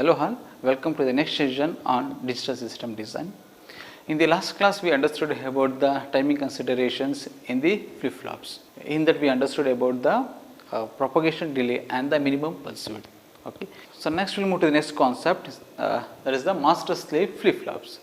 Hello all, welcome to the next session on digital system design. In the last class we understood about the timing considerations in the flip-flops. In that we understood about the propagation delay and the minimum pulse width. Okay. So next we will move to the next concept, that is the master-slave flip-flops.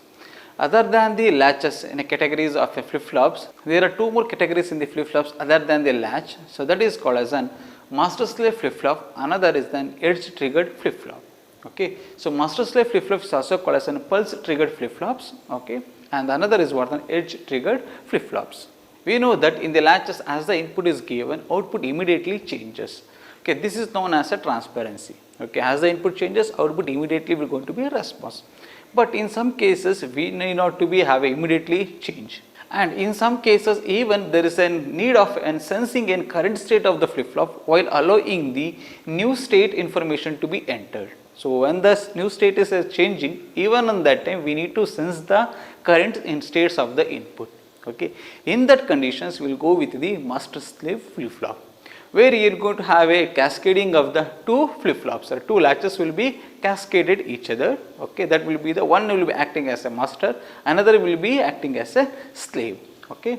Other than the latches in a categories of a flip-flops, there are two more categories in the flip-flops other than the latch. So that is called as an master-slave flip-flop, another is an edge-triggered flip-flop. Okay. So master-slave flip-flop is also called as an pulse-triggered flip-flops, okay, and another is what an edge-triggered flip-flops. We know that in the latches, as the input is given, output immediately changes. Okay, this is known as a transparency. Okay, as the input changes, output immediately will going to be a response. But in some cases, we need not to be have a immediately change. And in some cases, even there is a need of sensing a current state of the flip-flop while allowing the new state information to be entered. So when the new state is changing, even on that time we need to sense the current in states of the input. Okay. In that conditions, we will go with the master-slave flip-flop, where you are going to have a cascading of the two flip-flops, or two latches will be cascaded each other. Okay. That will be the one will be acting as a master, another will be acting as a slave. Okay.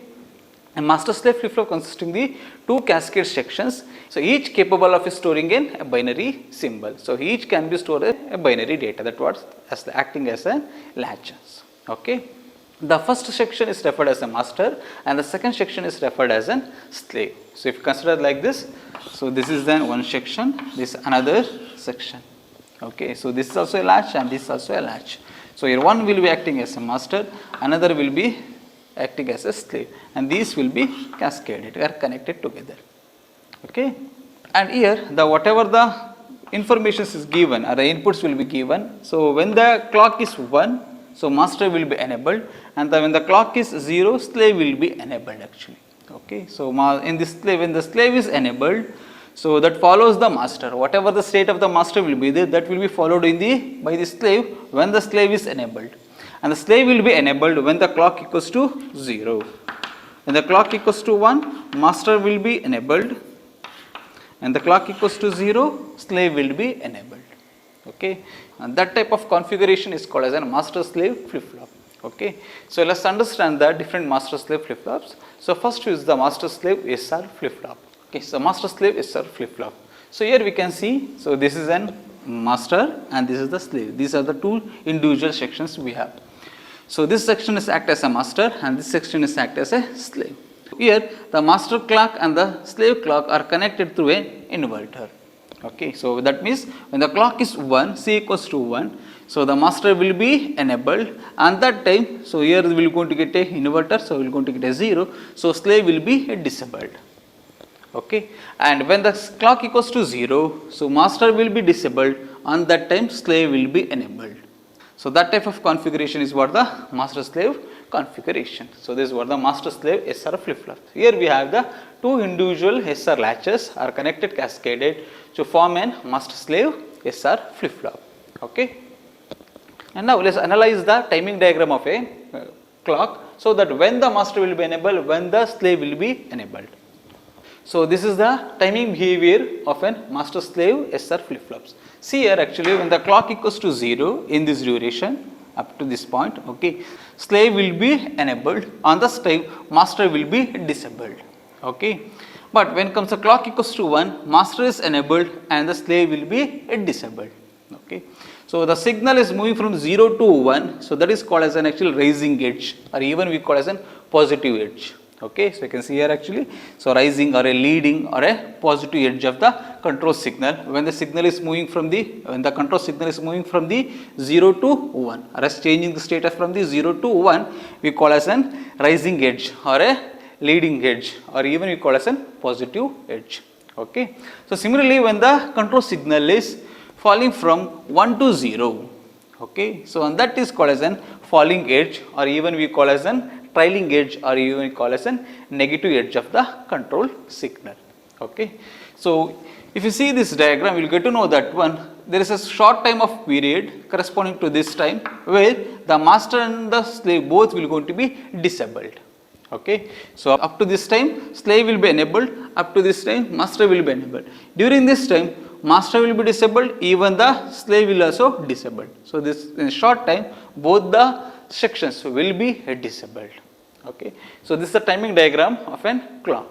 A master-slave flip-flop consisting the two cascade sections. So each capable of storing in a binary symbol. So each can be stored a binary data, that was as acting as a latches. Okay. The first section is referred as a master and the second section is referred as a slave. So if you consider like this, so this is then one section, this another section. Okay. So this is also a latch and this is also a latch. So here one will be acting as a master, another will be acting as a slave, and these will be cascaded or connected together. Okay. And here the whatever the information is given or the inputs will be given. So when the clock is 1, so master will be enabled, and when the clock is 0, slave will be enabled actually. Okay. So in this slave, when the slave is enabled, so that follows the master. Whatever the state of the master will be there, that will be followed by the slave when the slave is enabled. And the slave will be enabled when the clock equals to 0. When the clock equals to 1, master will be enabled, and the clock equals to 0, slave will be enabled. Okay. And that type of configuration is called as a master-slave flip-flop. Okay. So let's understand the different master-slave flip-flops. So first is the master-slave SR flip-flop. Okay. So master-slave SR flip-flop. So here we can see, so this is an master and this is the slave. These are the two individual sections we have. So this section is act as a master and this section is act as a slave. Here the master clock and the slave clock are connected through an inverter. Okay. So that means when the clock is 1, C equals to 1, so the master will be enabled, and that time, so here we will going to get a inverter, so we will going to get a 0, so slave will be disabled. Okay. And when the clock equals to 0, so master will be disabled, and that time slave will be enabled. So that type of configuration is what the master-slave configuration. So this is what the master-slave SR flip-flop. Here we have the two individual SR latches are connected cascaded to form an master-slave SR flip-flop. Okay. And now let's analyze the timing diagram of a clock, so that when the master will be enabled, when the slave will be enabled. So this is the timing behavior of an master-slave SR flip-flops. See here actually when the clock equals to 0 in this duration up to this point, okay, slave will be enabled, on the slave master will be disabled. Okay. But when comes the clock equals to 1, master is enabled and the slave will be disabled. Okay. So the signal is moving from 0 to 1, so that is called as an actual rising edge, or even we call as an positive edge. Okay. So you can see here actually, so rising or a leading or a positive edge of the control signal when the signal is moving from when the control signal is moving from the 0 to 1, or as changing the status from the 0 to 1, we call as an rising edge or a leading edge, or even we call as an positive edge. Okay. So similarly when the control signal is falling from 1 to 0, okay, so and that is called as an falling edge, or even we call as an trailing edge, or even we call as a negative edge of the control signal. Okay. So if you see this diagram, you will get to know that there is a short time of period corresponding to this time where the master and the slave both will going to be disabled. Okay. So up to this time slave will be enabled, up to this time master will be enabled. During this time master will be disabled, even the slave will also disabled. So this in short time both the sections will be disabled. Okay. So this is the timing diagram of an clock.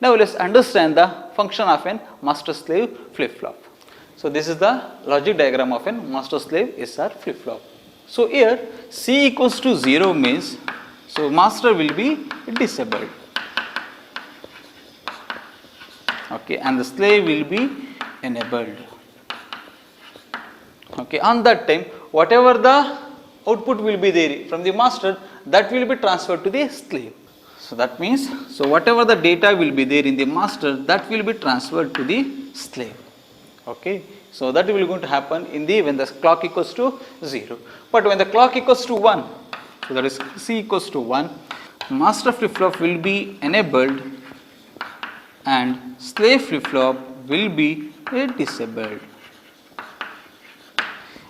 Now let us understand the function of an master slave flip flop. So this is the logic diagram of an master slave SR flip flop. So here C equals to 0 means, so master will be disabled. Okay, and the slave will be enabled. Okay, on that time whatever the output will be there from the master, that will be transferred to the slave. So that means, so whatever the data will be there in the master, that will be transferred to the slave. Okay, so that will going to happen in the when the clock equals to 0. But when the clock equals to 1, so that is C equals to 1, master flip flop will be enabled and slave flip flop will be disabled.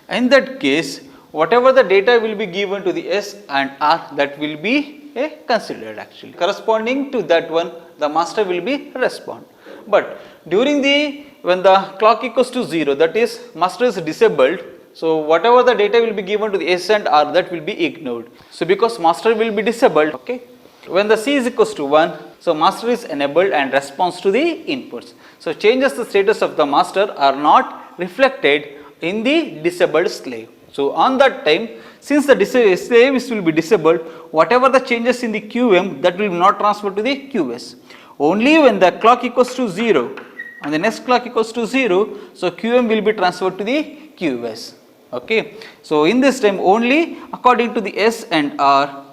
In that case, whatever the data will be given to the S and R, that will be considered actually. Corresponding to that one, the master will be respond. But during the when the clock equals to 0, that is master is disabled, so whatever the data will be given to the S and R, that will be ignored. So because master will be disabled, okay, when the C is equals to 1, so master is enabled and responds to the inputs. So changes the status of the master are not reflected in the disabled slave. So on that time, since the slave will be disabled, whatever the changes in the QM, that will not transfer to the QS. Only when the clock equals to 0 and the next clock equals to 0, so QM will be transferred to the QS. Okay. So in this time only according to the S and R,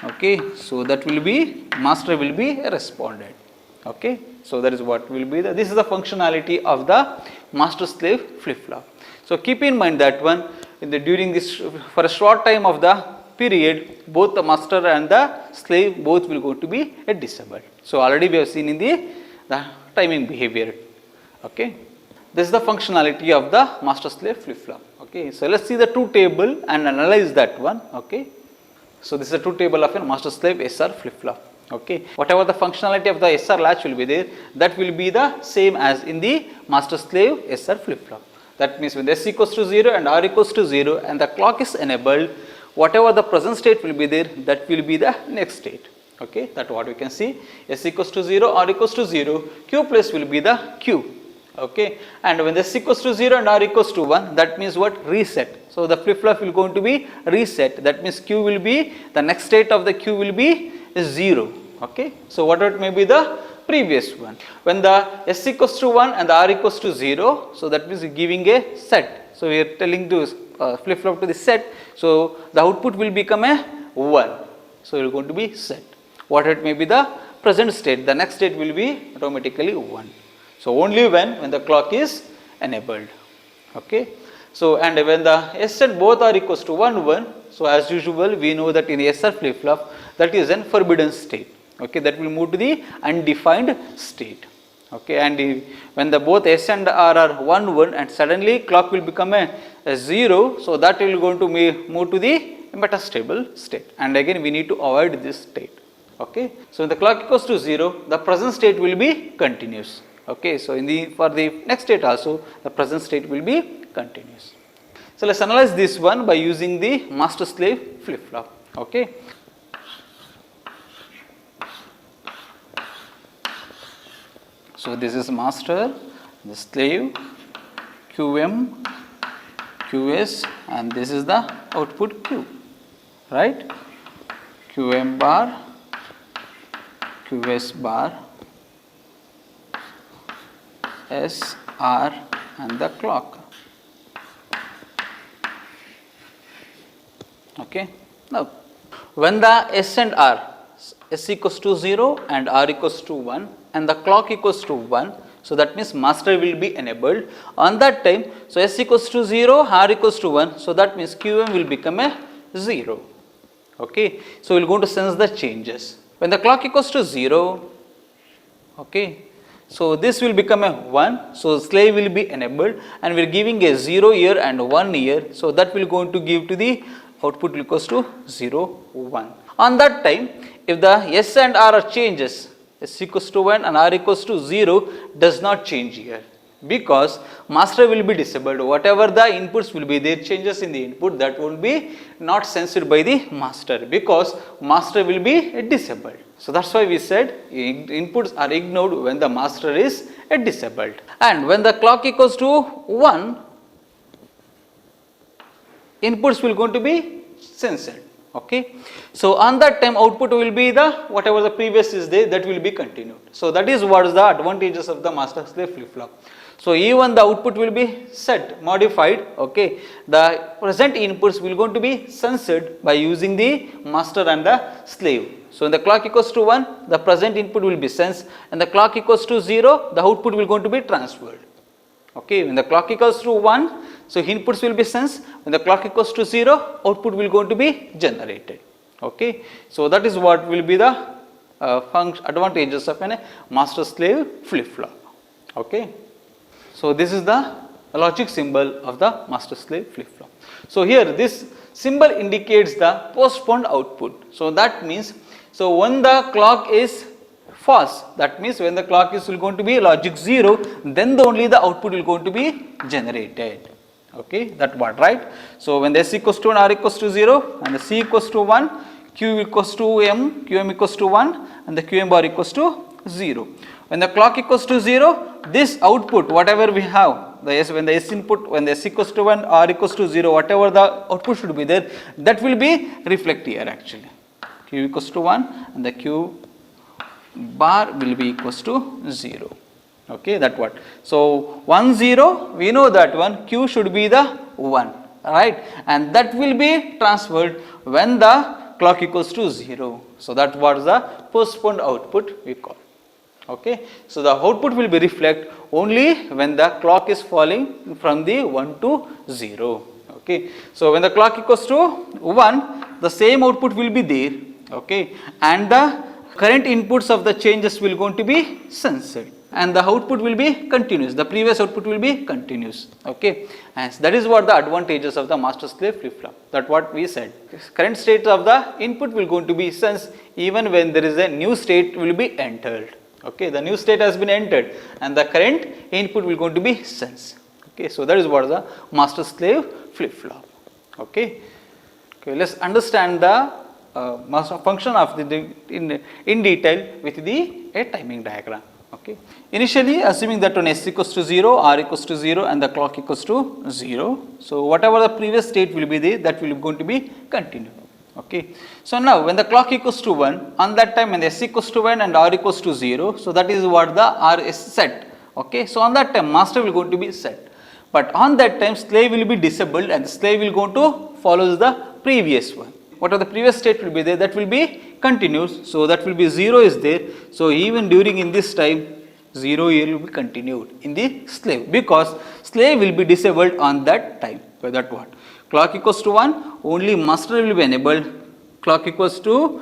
okay, so that will be master will be responded. Okay. So that is what will be this is the functionality of the master slave flip flop. So keep in mind that one during this for a short time of the period, both the master and the slave both will go to be disabled. So already we have seen in the timing behavior. Okay, this is the functionality of the master slave flip flop. Okay, so let's see the truth table and analyze that one. Okay, so this is the truth table of a master slave SR flip flop. Okay, whatever the functionality of the SR latch will be there, that will be the same as in the master slave SR flip flop. That means when S equals to 0 and R equals to 0 and the clock is enabled, whatever the present state will be there, that will be the next state. Okay, that what we can see, S equals to 0, R equals to 0, Q plus will be the Q. Okay, and when S equals to 0 and R equals to 1, that means what? Reset. So the flip flop will going to be reset. That means Q will be, the next state of the Q will be 0. Okay, so whatever it may be the previous one. When the S equals to 1 and the R equals to 0, so that means giving a set. So we are telling to flip flop to the set. So the output will become a 1. So it is going to be set. Whatever it may be the present state, the next state will be automatically 1. So only when the clock is enabled. Okay. So and when the S and both are equals to 1 1. So as usual we know that in the SR flip flop, that is an forbidden state. Okay, that will move to the undefined state. Okay, and when the both S and R are 1 1 and suddenly clock will become a 0, so that will going to move to the metastable state, and again we need to avoid this state. Okay, so when the clock equals to 0, the present state will be continuous. Okay, so in the for the next state also the present state will be continuous. So let's analyze this one by using the master slave flip flop. Okay. So this is master, the slave, QM, QS, and this is the output Q, right? QM bar, QS bar, S, R, and the clock. Okay. Now, when the S and R, S equals to 0 and R equals to 1 and the clock equals to 1, so that means master will be enabled. On that time, so S equals to 0, R equals to 1, so that means QM will become a 0. Okay. So, we will go to sense the changes. When the clock equals to 0, okay, so this will become a 1, so slave will be enabled and we are giving a 0 here and 1 here, so that will going to give to the output equals to 0, 1. On that time, if the S and R are changes, S equals to 1 and R equals to 0 does not change here. because master will be disabled. Whatever the inputs will be there, changes in the input, that will be not sensed by the master because master will be disabled. So that's why we said inputs are ignored when the master is disabled. And when the clock equals to 1, inputs will going to be sensed. Okay. So on that time output will be the whatever the previous is there, that will be continued. So that is what is the advantages of the master slave flip flop. So even the output will be set, modified, okay. The present inputs will going to be sensed by using the master and the slave. So when the clock equals to 1, the present input will be sensed, and the clock equals to 0, the output will going to be transferred. Okay, when the clock equals to 1, so inputs will be sensed. When the clock equals to 0, output will going to be generated. Okay, so that is what will be the advantages of a master slave flip flop. Okay, so this is the logic symbol of the master slave flip flop. So here this symbol indicates the postponed output. So that means, so when the clock is false, that means when the clock is going to be logic 0, then only the output will going to be generated. Okay, that what, right? So when the S equals to 1, R equals to 0, and the C equals to 1, Q equals to M, QM equals to 1, and the QM bar equals to 0. When the clock equals to 0, this output, whatever we have, the S, when the S input, when the S equals to 1, R equals to 0, whatever the output should be there, that will be reflect here actually. Q equals to 1, and the Q bar will be equals to 0. Okay, that what. So 1 0, we know that one Q should be the 1, right, and that will be transferred when the clock equals to 0. So that was the postponed output we call. Okay, so the output will be reflect only when the clock is falling from the 1 to 0. Okay, so when the clock equals to 1, the same output will be there. Okay, and the current inputs of the changes will going to be sensed, and the output will be continuous. The previous output will be continuous. Okay, and that is what the advantages of the master slave flip flop. That what we said. Current state of the input will going to be sensed even when there is a new state will be entered. Okay, the new state has been entered, and the current input will going to be sensed. Okay, so that is what the master slave flip flop. Okay, okay, let's understand the master function of the in detail with the timing diagram. Okay. Initially assuming that when S equals to 0, R equals to 0, and the clock equals to 0. So whatever the previous state will be there, that will be going to be continued. Okay. So now when the clock equals to 1, on that time when the S equals to 1 and R equals to 0, so that is what the R is set. Okay. So on that time master will going to be set, but on that time slave will be disabled, and the slave will go to follows the previous one. Whatever the previous state will be there, that will be continuous. So that will be 0 is there. So even during in this time 0 here will be continued in the slave, because slave will be disabled on that time. By that what? Clock equals to 1, only master will be enabled. Clock equals to,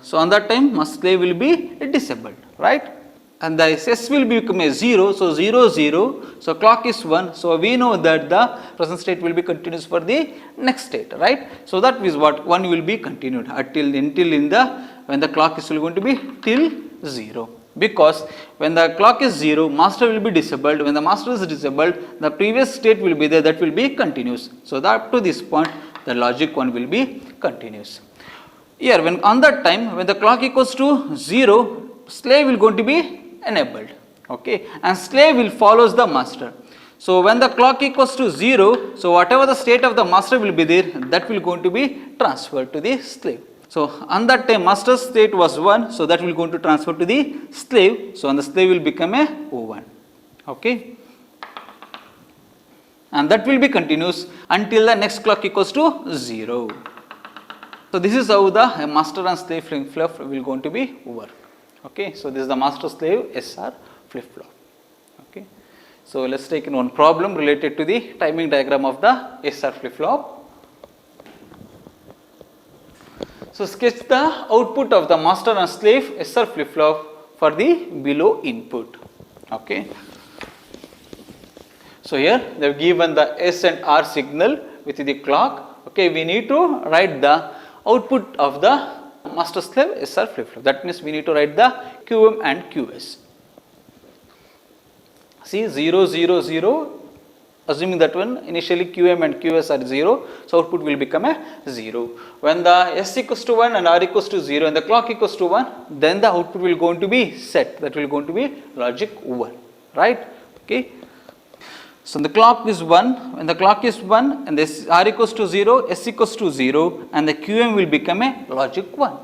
so on that time slave will be disabled, right? And the S will become a 0, so 0 0, so clock is 1, so we know that the present state will be continuous for the next state, right? So that is what 1 will be continued until in the when the clock is going to be till 0, because when the clock is 0, master will be disabled. When the master is disabled, the previous state will be there, that will be continuous. So that up to this point the logic 1 will be continuous. Here when on that time when the clock equals to 0, slave will going to be enabled. Okay, and slave will follows the master. So when the clock equals to 0, so whatever the state of the master will be there, that will going to be transferred to the slave. So on that time master state was 1, so that will going to transfer to the slave. So on the slave will become a 1. Okay, and that will be continuous until the next clock equals to 0. So this is how the master and slave flip flop will going to be work. Okay, so this is the master slave SR flip flop. Okay, so let's take in one problem related to the timing diagram of the SR flip flop. So sketch the output of the master and slave SR flip flop for the below input. Okay, so here they have given the S and R signal with the clock. Okay, we need to write the output of the master slave SR flip flop. That means we need to write the QM and QS. See 0, 0, 0, assuming that one initially QM and QS are 0, so output will become a 0. When the S equals to 1 and R equals to 0 and the clock equals to 1, then the output will going to be set, that will going to be logic 1, right? Okay. So the clock is 1, when the clock is 1 and this R equals to 0, S equals to 0 and the QM will become a logic 1.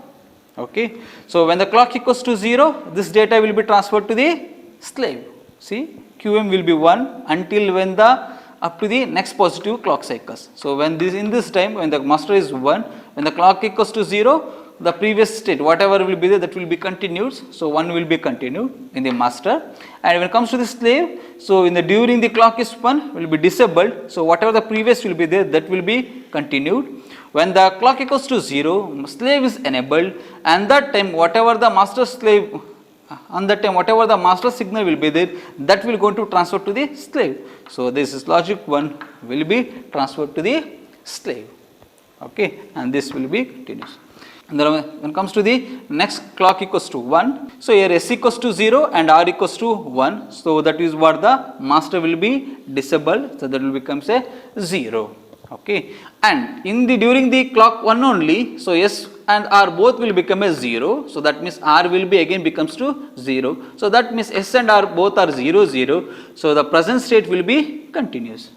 Okay. So when the clock equals to 0, this data will be transferred to the slave. See, QM will be 1 until when the up to the next positive clock cycles. So when this in this time when the master is 1, when the clock equals to 0, the previous state whatever will be there that will be continued. So 1 will be continued in the master, and when it comes to the slave, so in the during the clock is 1 will be disabled. So whatever the previous will be there that will be continued. When the clock equals to 0, slave is enabled, and that time whatever the master slave on that time whatever the master signal will be there that will go to transfer to the slave. So this is logic 1 will be transferred to the slave, okay, and this will be continuous. And then when it comes to the next clock equals to 1, so here S equals to 0 and R equals to 1, so that is what the master will be disabled, so that will becomes a 0, okay, and in the during the clock 1 only, so S and R both will become a 0, so that means R will be again becomes to 0, so that means S and R both are 0, 0, so the present state will be continuous,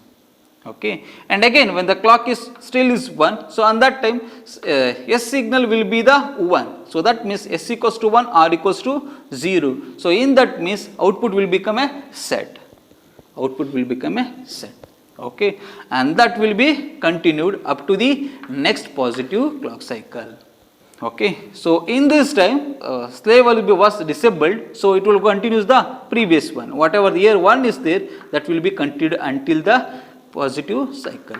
okay, and again when the clock is still is 1, so on that time S signal will be the 1, so that means S equals to 1, R equals to 0, so in that means output will become a set, output will become a set, okay, and that will be continued up to the next positive clock cycle. Okay, so in this time slave will be was disabled, so it will continue the previous one, whatever the year 1 is there that will be continued until the positive cycle.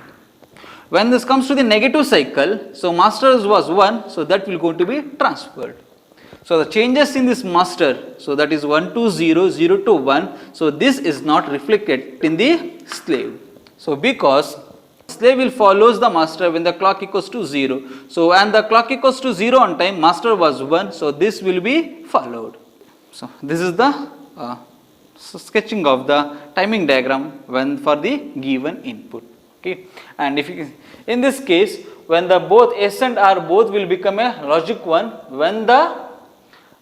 When this comes to the negative cycle, so master was 1, so that will going to be transferred. So the changes in this master, so that is 1 to 0, 0 to 1, so this is not reflected in the slave. So because slave will follows the master when the clock equals to 0. So and the clock equals to 0 on time, master was 1, so this will be followed. So this is the sketching of the timing diagram when for the given input. Okay, and if you, in this case when the both S and R both will become a logic 1 when the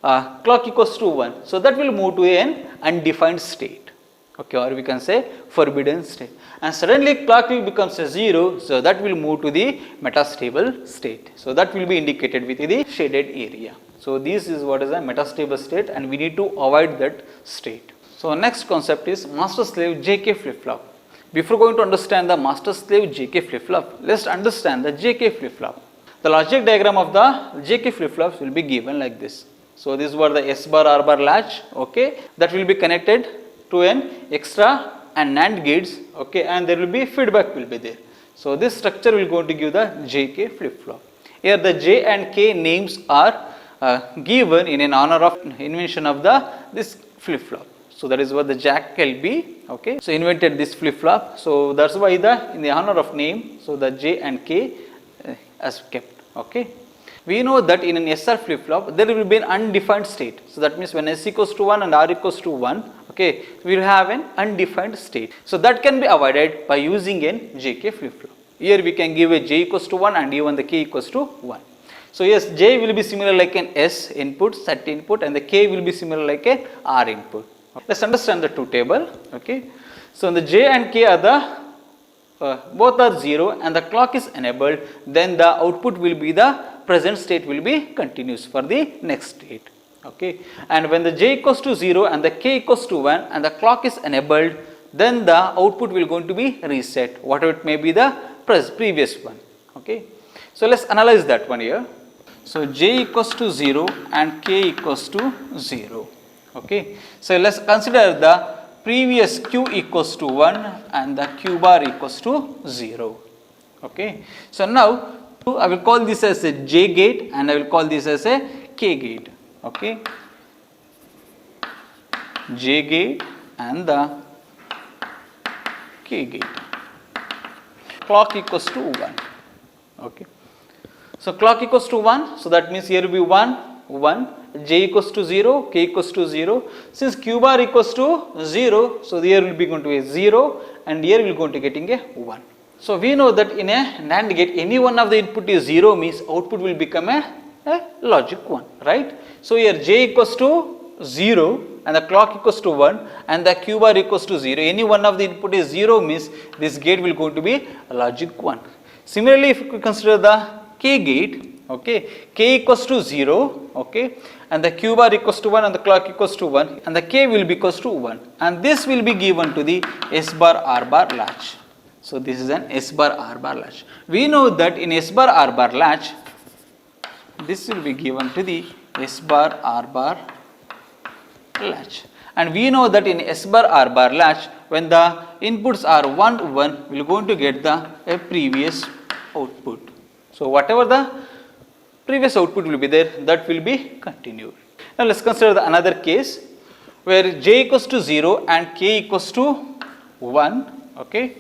clock equals to 1, so that will move to an undefined state, okay, or we can say forbidden state, and suddenly clock becomes a 0, so that will move to the metastable state, so that will be indicated with the shaded area. So this is what is a metastable state, and we need to avoid that state. So next concept is master slave JK flip flop. Before going to understand the master slave JK flip flop, let's understand the JK flip flop. The logic diagram of the JK flip flops will be given like this. So this is what the S bar R bar latch, okay, that will be connected to an extra and NAND gates, okay, and there will be feedback will be there. So this structure will going to give the JK flip flop. Here the J and K names are given in an honor of invention of the this flip flop. So that is what the Jack LB, okay, so invented this flip flop. So that's why the in the honor of name, so the J and K as kept, okay. We know that in an SR flip flop there will be an undefined state. So that means when S equals to 1 and R equals to 1, okay, we will have an undefined state. So that can be avoided by using an JK flip flop. Here we can give a J equals to 1 and even the K equals to 1. So yes, J will be similar like an S input, set input, and the K will be similar like a R input. Let's understand the two table, okay. So the J and K are the both are 0 and the clock is enabled, then the output will be the present state will be continuous for the next state, okay. And when the J equals to 0 and the K equals to 1 and the clock is enabled, then the output will going to be reset, whatever it may be the previous one, okay. So let's analyze that one here. So J equals to 0 and K equals to 0, okay. So let's consider the previous Q equals to 1 and the Q bar equals to 0, okay. So now I will call this as a J gate and I will call this as a K gate, okay. J gate and the K gate. Clock equals to 1, okay. So clock equals to 1, so that means here will be 1, 1, j equals to 0, k equals to 0. Since q bar equals to 0, so here will be going to be 0 and here we will going to getting a 1. So we know that in a NAND gate, any one of the input is 0 means output will become a logic 1, right? So here j equals to 0 and the clock equals to 1 and the q bar equals to 0. Any one of the input is 0 means this gate will going to be logic 1. Similarly, if we consider the k gate, okay, k equals to 0, okay, and the q bar equals to 1 and the clock equals to 1 and the k will be equals to 1 and this will be given to the S bar R bar latch. So this is an S bar R bar latch. We know that in S bar R bar latch, this will be given to the S bar R bar latch. And we know that in S bar R bar latch, when the inputs are 1, 1, we are going to get the previous output. So whatever the previous output will be there, that will be continued. Now let's consider the another case where j equals to 0 and k equals to 1, okay.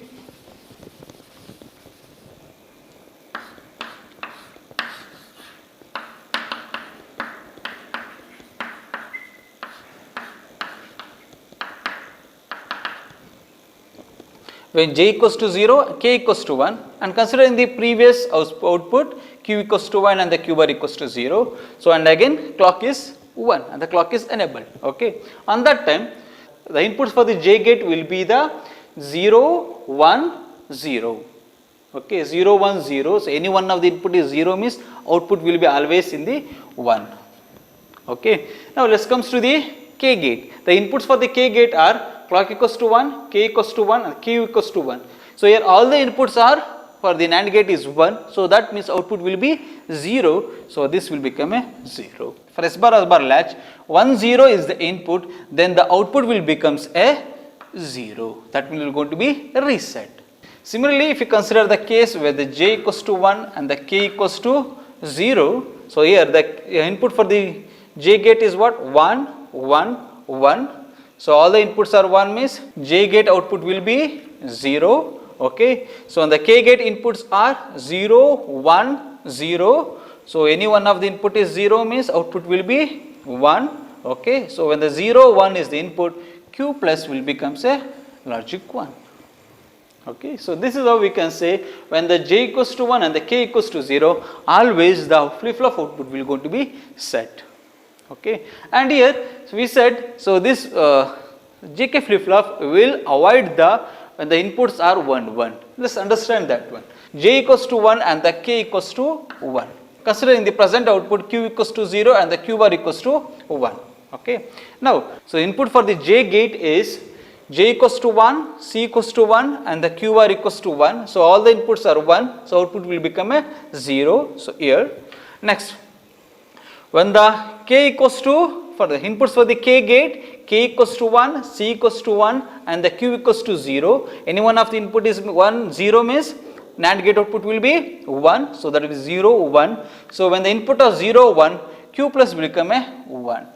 When j equals to 0, k equals to 1 and considering the previous output q equals to 1 and the q bar equals to 0. So and again clock is 1 and the clock is enabled, okay. On that time the inputs for the j gate will be the 0, 1, 0, okay, 0, 1, 0. So any one of the input is 0 means output will be always in the 1, okay. Now let's comes to the k gate. The inputs for the k gate are clock equals to 1, k equals to 1 and q equals to 1. So here all the inputs are for the NAND gate is 1, so that means output will be 0, so this will become a 0. For S bar latch, 1, 0 is the input, then the output will becomes a 0, that will going to be reset. Similarly, if you consider the case where the j equals to 1 and the k equals to 0, so here the input for the j gate is what? 1, 1, 1. So all the inputs are 1 means j gate output will be 0, okay. So the k gate inputs are 0, 1, 0. So any one of the input is 0 means output will be 1, okay. So when the 0, 1 is the input, q plus will becomes a logic 1, okay. So this is how we can say when the j equals to 1 and the k equals to 0, always the flip-flop output will going to be set, okay. And here so we said, so this JK flip-flop will avoid the when the inputs are 1, 1. Let's understand that one. J equals to 1 and the k equals to 1. Considering the present output q equals to 0 and the q bar equals to 1, okay. Now, so input for the j gate is j equals to 1, c equals to 1 and the q bar equals to 1. So all the inputs are 1, so output will become a 0. So here, next, when the k equals to, for the inputs for the k gate, k equals to 1, c equals to 1 and the q equals to 0. Any one of the input is 1, 0 means NAND gate output will be 1. So that is 0, 1. So when the input is 0, 1, q plus will become a 1.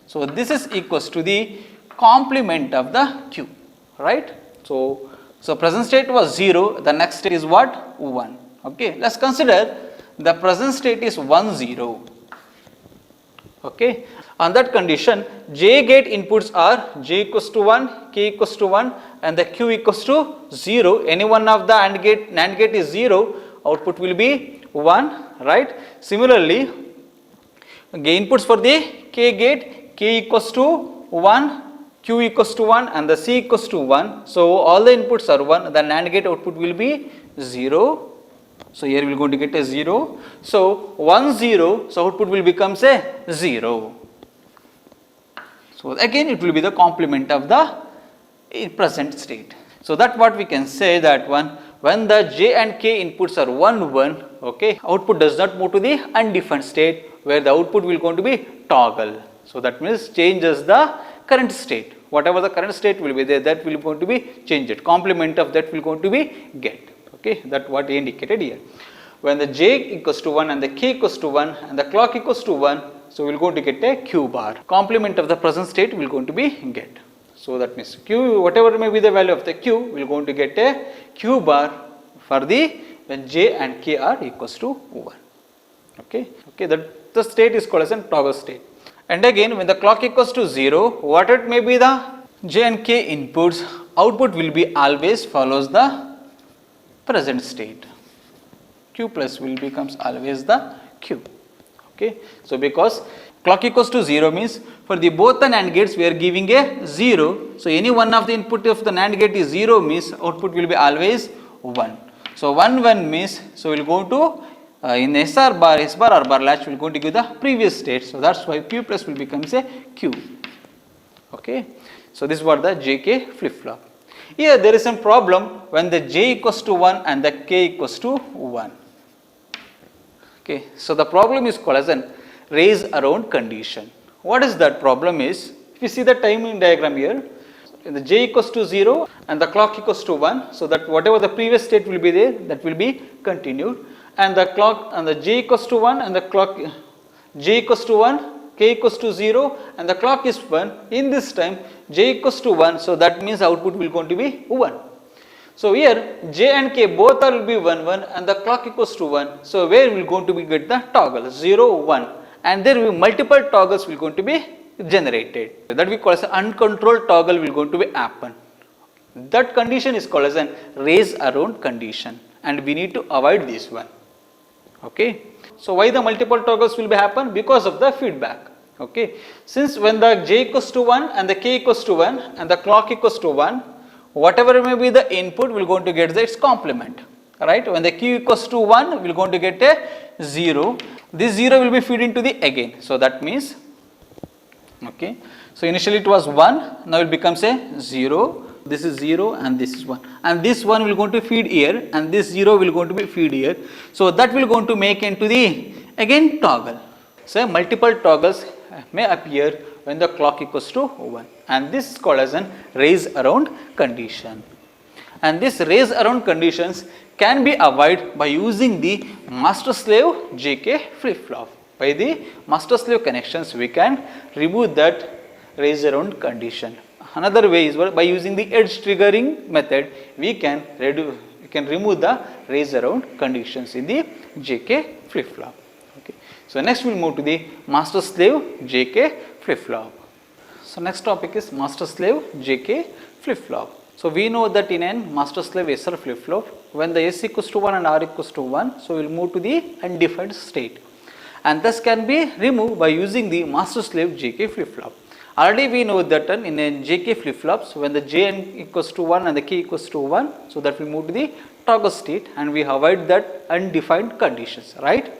So this is equals to the complement of the q, right. So present state was 0, the next state is what? 1, okay. Let's consider the present state is 1, 0. Okay. On that condition, j gate inputs are j equals to 1, k equals to 1 and the q equals to 0. Any one of the NAND gate is 0, output will be 1, right. Similarly, inputs for the k gate, k equals to 1, q equals to 1 and the c equals to 1. So all the inputs are 1, the NAND gate output will be 0. So here we are going to get a 0. So 1, 0, so output will becomes a 0. So again it will be the complement of the present state. So that what we can say that when the j and k inputs are 1, 1, okay, output does not move to the undefined state where the output will going to be toggle. So that means changes the current state. Whatever the current state will be there, that will going to be changed. Complement of that will going to be get. Okay, that what indicated here. When the j equals to 1 and the k equals to 1 and the clock equals to 1, so we will going to get a q bar. Complement of the present state will going to be get. So that means q, whatever may be the value of the q, we will going to get a q bar for the when j and k are equals to 1. Okay, that the state is called as a toggle state. And again, when the clock equals to 0, what it may be the J and K inputs, output will be always follows the present state. Q plus will becomes always the Q. Okay. So because clock equals to 0 means for the both the NAND gates we are giving a 0. So any one of the input of the NAND gate is 0 means output will be always 1. So 1 means, so we will go to in SR bar, S bar or bar latch we will going to give the previous state. So that's why Q plus will becomes a Q. Okay. So this is what the JK flip flop. Here there is some problem when the J equals to 1 and the K equals to 1. Okay. So the problem is called as an raise around condition. What is that problem is, if you see the timing diagram here, the J equals to 0 and the clock equals to 1, so that whatever the previous state will be there, that will be continued, and the clock and the J equals to 1 and the clock J equals to 1, K equals to 0 and the clock is 1. In this time J equals to 1, so that means output will going to be 1. So here J and K both will be 1 1 and the clock equals to 1. So where we will going to be get the toggle 0 1, and there will be multiple toggles will going to be generated. That we call as an uncontrolled toggle will going to be happen. That condition is called as an raise around condition, and we need to avoid this one. Okay. So why the multiple toggles will be happen? Because of the feedback. Okay. Since when the J equals to 1 and the K equals to 1 and the clock equals to 1, whatever may be the input we will going to get its complement. Right. When the Q equals to 1, we will going to get a 0. This 0 will be feed into the again. So that means, okay. So initially it was 1, now it becomes a 0. This is 0 and this is 1, and this 1 will going to feed here and this 0 will going to be feed here. So that will going to make into the again toggle. So multiple toggles may appear when the clock equals to 1, and this is called as an raise around condition. And this raise around conditions can be avoided by using the master slave JK flip flop. By the master slave connections we can remove that raise around condition. Another way is by using the edge triggering method we can remove the raise around conditions in the JK flip flop. Okay. So next we will move to the master slave JK flip flop. So next topic is master slave JK flip flop. So we know that in a master slave SR flip flop, when the S equals to 1 and R equals to 1, so we will move to the undefined state, and thus can be removed by using the master slave JK flip flop. Already we know that in a JK flip flops, when the J equals to 1 and the K equals to 1, so that we move to the toggle state and we avoid that undefined conditions, right.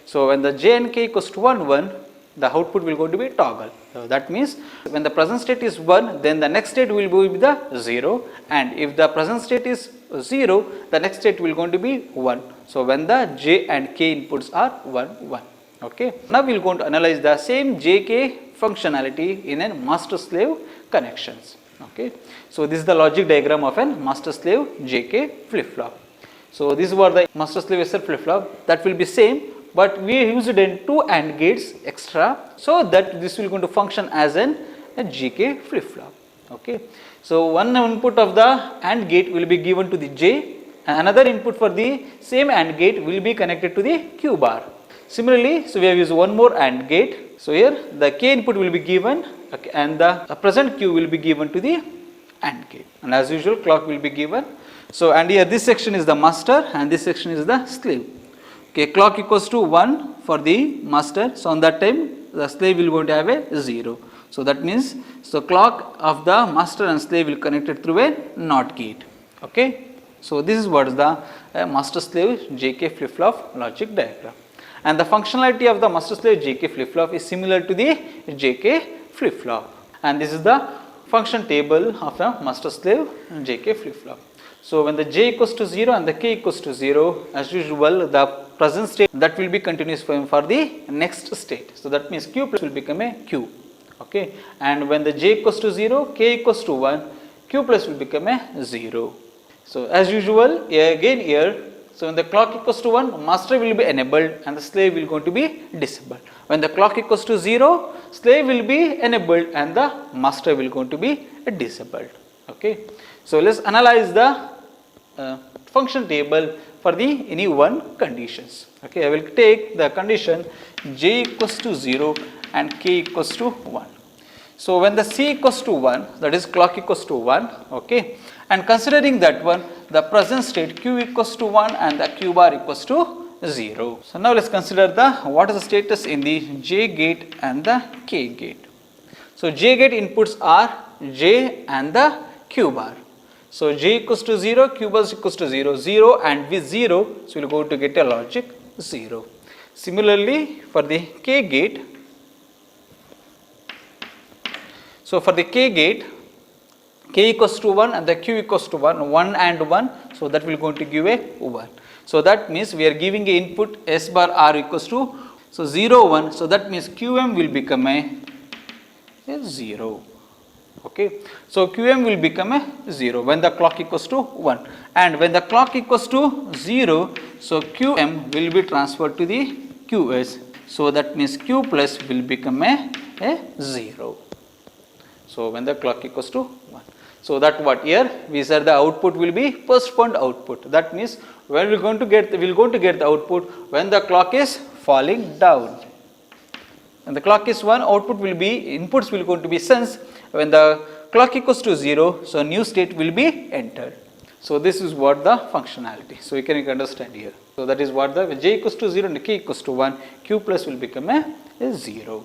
So when the J and K equals to 1 1, the output will go to be toggle. So that means when the present state is 1, then the next state will be the 0, and if the present state is 0, the next state will going to be 1. So when the J and K inputs are 1 1. Okay. Now we will going to analyze the same JK functionality in a master slave connections. Okay. So this is the logic diagram of a master slave JK flip flop. So this is what the master slave SR flip flop, that will be same, but we used in 2 AND gates extra, so that this will going to function as a JK flip flop. Okay. So one input of the AND gate will be given to the J, and another input for the same AND gate will be connected to the Q bar. Similarly, so we have used one more AND gate. So here the K input will be given, okay, and the present Q will be given to the AND gate, and as usual clock will be given. So and here this section is the master and this section is the slave. Okay, clock equals to 1 for the master, so on that time the slave will going to have a 0. So that means, so clock of the master and slave will connected through a NOT gate. Okay. So this is what is the master slave JK flip flop logic diagram. And the functionality of the master slave JK flip flop is similar to the JK flip flop, and this is the function table of the master slave JK flip flop. So when the J equals to 0 and the K equals to 0, as usual the present state that will be continuous for the next state. So that means Q plus will become a Q. Okay. And when the J equals to 0, K equals to 1, Q plus will become a 0. So as usual again here, so when the clock equals to 1, master will be enabled and the slave will going to be disabled. When the clock equals to 0, slave will be enabled and the master will going to be disabled. Okay. So let's analyze the function table for the any one conditions. Okay, I will take the condition j equals to 0 and k equals to 1. So when the c equals to 1, that is clock equals to 1, okay, and considering that one, the present state q equals to 1 and the q bar equals to 0. So now let's consider the what is the status in the j gate and the k gate. So j gate inputs are j and the q bar. So j equals to 0, q bar equals to 0, 0 and with 0, so we will go to get a logic 0. Similarly for the k gate, so for the k gate, k equals to 1 and the q equals to 1, 1 and 1, so that will going to give a 1. So that means we are giving a input s bar r equals to, so 0 1, so that means qm will become a 0. Okay, so qm will become a 0 when the clock equals to 1, and when the clock equals to 0, so qm will be transferred to the qs, so that means q plus will become a 0. So when the clock equals to 1, so that what here we said the output will be postponed output. That means when we are going to get the output when the clock is falling down. When the clock is 1, output will be, inputs will going to be sensed. When the clock equals to 0, so new state will be entered. So this is what the functionality. So you can understand here. So that is what the when j equals to 0 and k equals to 1, q plus will become a 0.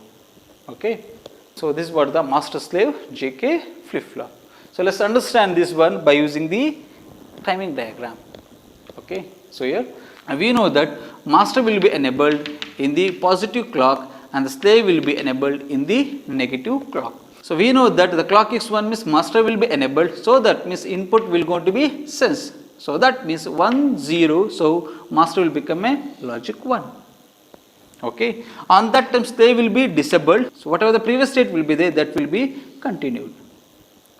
Okay. So this is what the master slave JK flip flop. So let's understand this one by using the timing diagram. Okay. So here we know that master will be enabled in the positive clock and the slave will be enabled in the negative clock. So we know that the clock is 1 means master will be enabled, so that means input will going to be sensed. So that means 1 0, so master will become a logic 1. Okay, on that time slave will be disabled, so whatever the previous state will be there, that will be continued.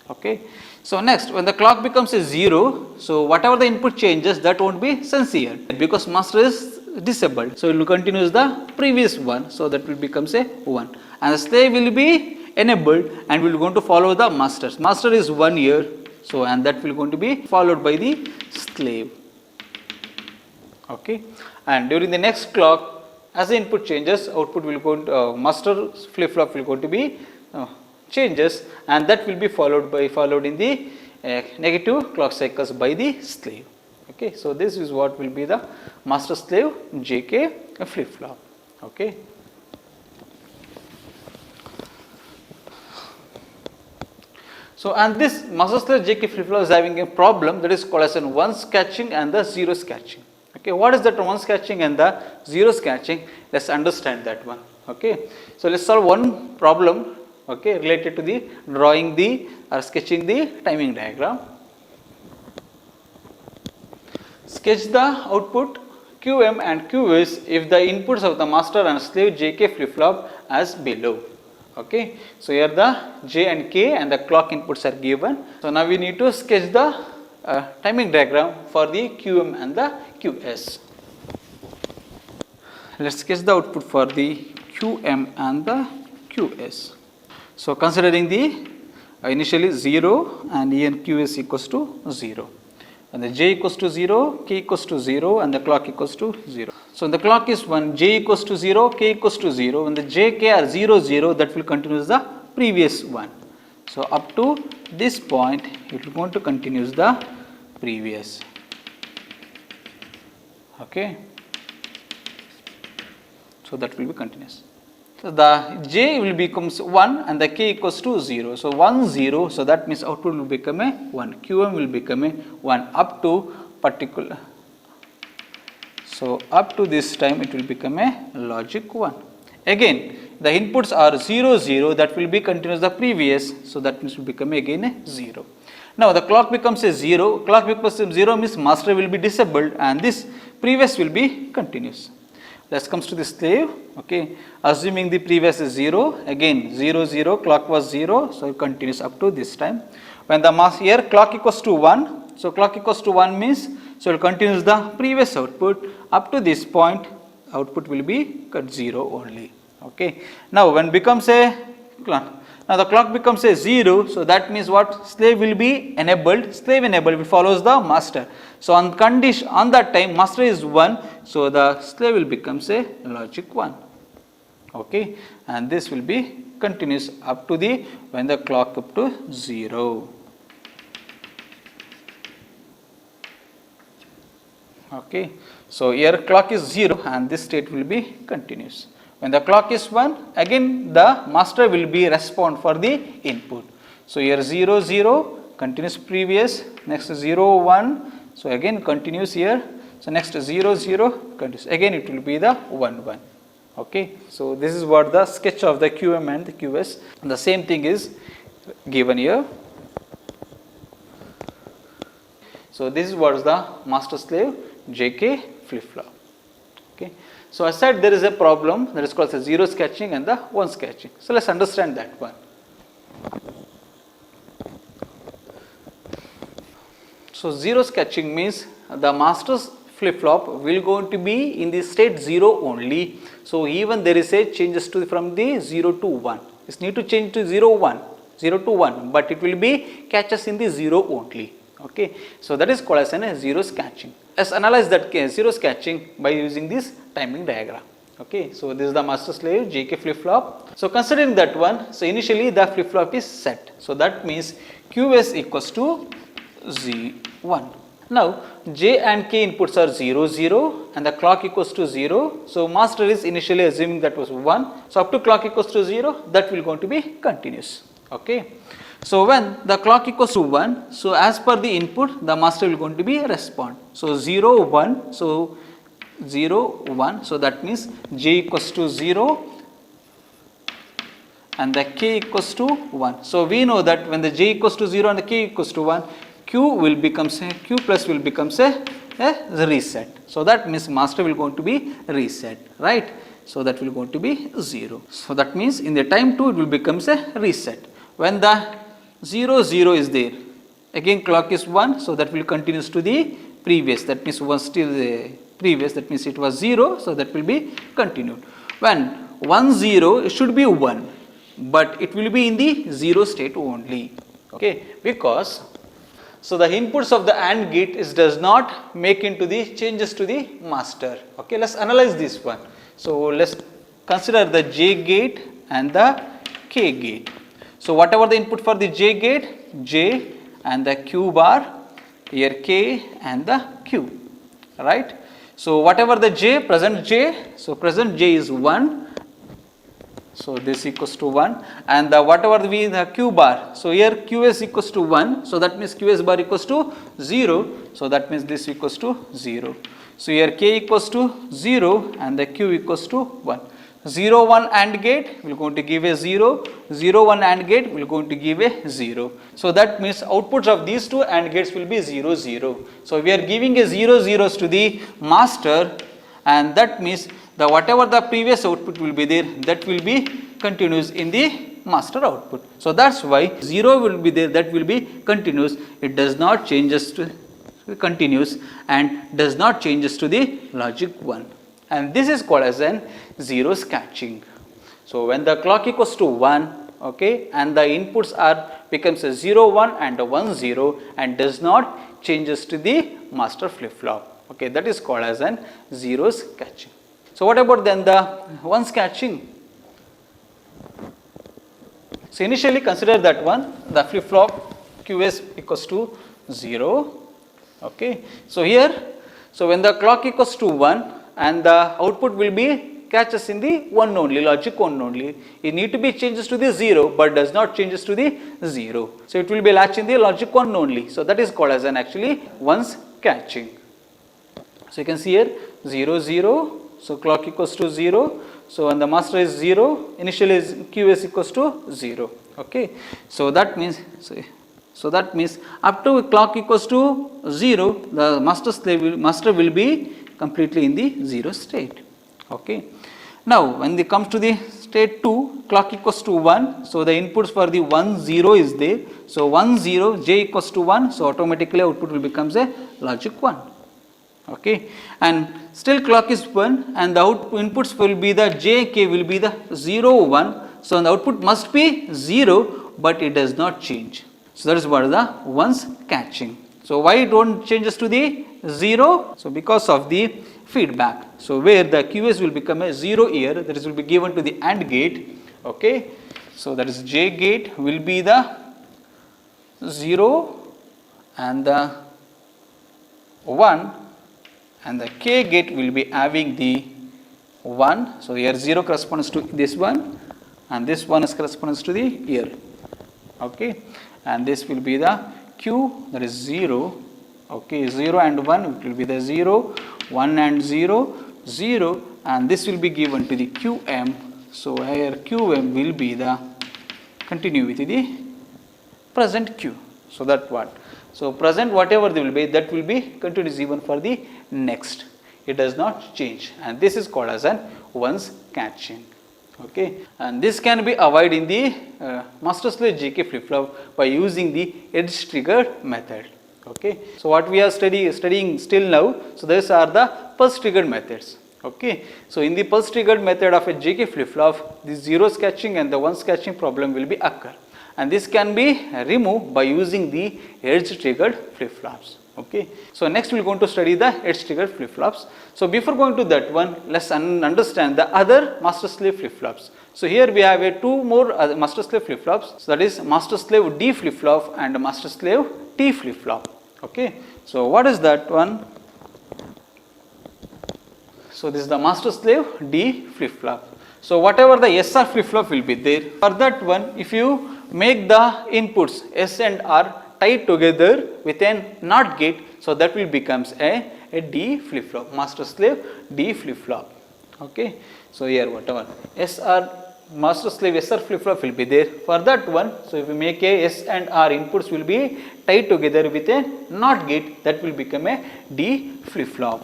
Okay, so next when the clock becomes a 0, so whatever the input changes, that won't be sensed here because master is disabled, so it will continue the previous one, so that will becomes a 1, and the slave will be enabled and will going to follow the masters. Master is 1 here, so and that will going to be followed by the slave. Okay, and during the next clock, as the input changes, output will go to, master flip flop will go to be changes, and that will be followed in the negative clock cycles by the slave. Okay, so this is what will be the master slave JK flip flop. Okay. So and this master slave JK flip flop is having a problem that is called as an 1's catching and the 0's catching. Okay, what is that 1's catching and the 0's catching? Let's understand that one. Okay, so let's solve one problem. Okay, related to the drawing the or sketching the timing diagram. Sketch the output QM and QS if the inputs of the master and slave JK flip flop as below. Okay, so here the J and K and the clock inputs are given. So now we need to sketch the timing diagram for the QM and the QS. Let's sketch the output for the QM and the QS. So considering the initially 0 and E and QS equals to 0, and the J equals to 0, K equals to 0 and the clock equals to 0. So when the clock is 1, J equals to 0, K equals to 0, when the J, K are 0, 0, that will continue the previous one. So up to this point, it will going to continue the previous. Okay. So that will be continuous. So the J will becomes 1 and the K equals to 0. So 1 0, so that means output will become a 1. QM will become a 1 up to particular. So up to this time it will become a logic 1. Again the inputs are 0 0, that will be continuous the previous, so that means will become again a 0. Now the clock becomes a 0, clock becomes a 0 means master will be disabled and this previous will be continuous. Let's comes to the slave. Okay, assuming the previous is 0, again 0 0, clock was 0, so it continues up to this time. When the master here clock equals to 1, so clock equals to 1 means, so it continues the previous output up to this point, output will be 0 only. Okay, now when becomes a clock, now the clock becomes a 0, so that means what? Slave will be enabled, slave enabled, it follows the master. So on condition, on that time master is 1, so the slave will becomes a logic 1. okay, and this will be continuous up to the when the clock up to 0. Okay, so here clock is 0 and this state will be continuous. When the clock is 1, again the master will be respond for the input. So here 0 0 continuous previous, next 0 1, so again continuous here. So next 0 0 continuous, again it will be the 1 1. Okay, so this is what the sketch of the QM and the QS, and the same thing is given here. So this is what is the master slave JK flip flop. Okay, so I said there is a problem that is called the 0 sketching and the 1 sketching. So let's understand that one. So 0 sketching means the master's flip flop will going to be in the state 0 only. So even there is a changes to from the 0 to 1. It need to change to 0 1, 0 to 1, but it will be catches in the 0 only. Okay, so that is called as a 0 sketching. Let's analyze that case 0 sketching by using this timing diagram. Okay, so this is the master slave JK flip flop. So considering that one, so initially the flip flop is set. So that means QS equals to Z1. Now J and K inputs are 0 0 and the clock equals to 0. So master is initially assuming that was 1. So up to clock equals to 0, that will going to be continuous. Okay. So when the clock equals to 1, so as per the input, the master will going to be respond. So 0 1, so 0 1, so that means J equals to 0 and the K equals to 1. So we know that when the J equals to 0 and the K equals to 1, Q will becomes a Q plus will becomes a reset. So that means master will going to be reset, right? So that will going to be 0. So that means in the time 2 it will becomes a reset. When the 0 0 is there, again clock is 1, so that will continues to the previous, that means was still the previous, that means it was 0, so that will be continued. When 1 0, it should be 1, but it will be in the 0 state only. Okay, because so the inputs of the AND gate is does not make into the changes to the master. Okay, let's analyze this one. So let's consider the J gate and the K gate. So whatever the input for the J gate, J and the Q bar, here K and the Q, right? So whatever the J, so present J is 1, so this equals to 1, and the whatever the Q bar, so here QS equals to 1, so that means QS bar equals to 0, so that means this equals to 0. So here K equals to 0 and the Q equals to 1. 0 1 AND gate will going to give a 0, 0 1 AND gate will going to give a 0. So that means outputs of these two AND gates will be 0 0. So we are giving a 0 zeros to the master, and that means the whatever the previous output will be there, that will be continuous in the master output. So that's why 0 will be there, that will be continuous. It does not changes to continuous and does not changes to the logic 1. And this is called as an 0 sketching. So when the clock equals to 1, okay, and the inputs are becomes a 0 1 and a 1 0 and does not changes to the master flip flop. Okay, that is called as an 0 sketching. So what about then the 1 sketching? So initially consider that one, the flip flop QS equals to 0. Okay, so here, so when the clock equals to 1 and the output will be catches in the 1 only, logic 1 only, it need to be changes to the 0 but does not changes to the 0. So it will be latch in the logic 1 only. So that is called as an actually 1 catching. So you can see here 0 0, so clock equals to 0. So when the master is 0, initially is QS equals to 0. Okay, so that means up to clock equals to 0, the master will be completely in the 0 state. Okay. Now when it comes to the state 2, clock equals to 1, so the inputs for the 1 0 is there. So 1 0, J equals to 1, so automatically output will becomes a logic 1. Okay, and still clock is 1 and the inputs will be the J, K will be the 0 1, so the output must be 0 but it does not change. So that is what is the 1's catching. So why don't changes to the 0? So because of the feedback. So where the QS will become a 0 here, that is will be given to the AND gate. Okay. So that is J gate will be the 0 and the 1, and the K gate will be having the 1. So here 0 corresponds to this one, and this one is corresponds to the here. Okay, and this will be the Q, that is 0. Okay, 0 and 1, it will be the 0, 1 and 0, 0, and this will be given to the QM. So here QM will be the continue with the present Q. So that what? So present whatever they will be, that will be continuous even for the next. It does not change, and this is called as an once catching. Okay, and this can be avoided in the master slave JK flip flop by using the edge triggered method. Okay, so what we are studying still now, so these are the pulse triggered methods. Okay, so in the pulse triggered method of a JK flip flop, the zeros catching and the ones catching problem will be occur, and this can be removed by using the edge triggered flip flops. Okay, so next we are going to study the edge triggered flip flops. So before going to that one, let's understand the other master slave flip flops. So here we have two more master slave flip flops. So that is master slave D flip flop and master slave T flip flop. Okay, so what is that one? So this is the master slave D flip flop. So whatever the SR flip flop will be there, for that one, if you make the inputs S and R tied together with a NOT gate, so that will becomes a D flip flop, master slave D flip flop. Okay, so here whatever SR master slave SR flip flop will be there. For that one, so if we make a S and R inputs will be tied together with a NOT gate, that will become a D flip flop.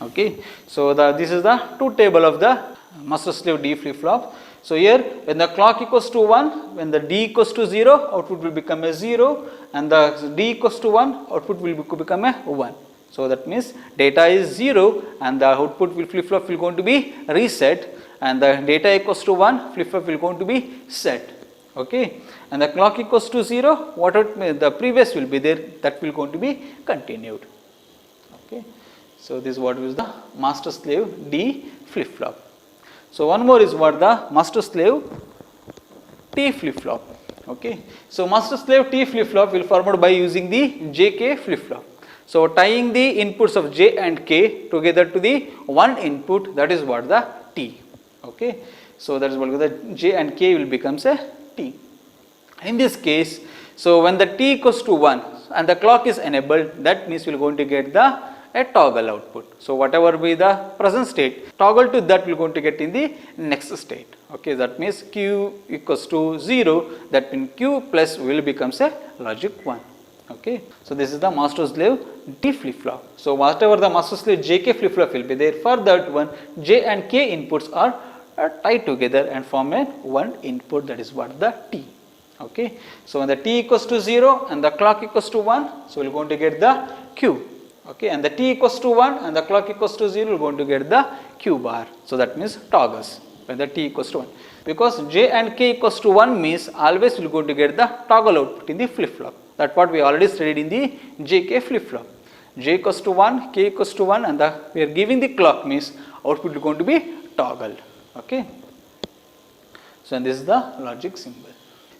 Okay, so this is the truth table of the master slave D flip flop. So here when the clock equals to 1, when the D equals to 0, output will become a 0, and the D equals to 1, output will become a 1. So that means data is 0 and the output will flip flop will going to be reset, and the data equals to 1, flip flop will going to be set. Okay, and the clock equals to 0, what the previous will be there, that will going to be continued. Okay, so this is what is the master slave D flip flop. So one more is what the master slave T flip flop. Okay, so master slave T flip flop will formed by using the JK flip flop. So tying the inputs of J and K together to the one input, that is what the T. Okay, so that is what the J and K will becomes a T. In this case, so when the T equals to 1 and the clock is enabled, that means we are going to get a toggle output. So whatever be the present state, toggle to that we are going to get in the next state. Okay, that means Q equals to 0, that means Q plus will becomes a logic 1. Okay, so this is the master slave D flip flop. So whatever the master slave JK flip flop will be there, for that one J and K inputs are tied together and form a one input, that is what the T. Okay, so when the T equals to 0 and the clock equals to 1, so we are going to get the Q. Okay, and the T equals to 1 and the clock equals to 0, we are going to get the Q bar. So that means toggles when the T equals to 1. Because J and K equals to 1 means always we are going to get the toggle output in the flip flop. That's what we already studied in the JK flip flop. J equals to 1, K equals to 1, and we are giving the clock means output is going to be toggled. Okay. So and this is the logic symbol.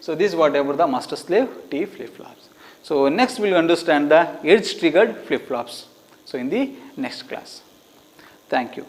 So this is whatever the master slave T flip flops. So next we will understand the edge triggered flip flops. So in the next class. Thank you.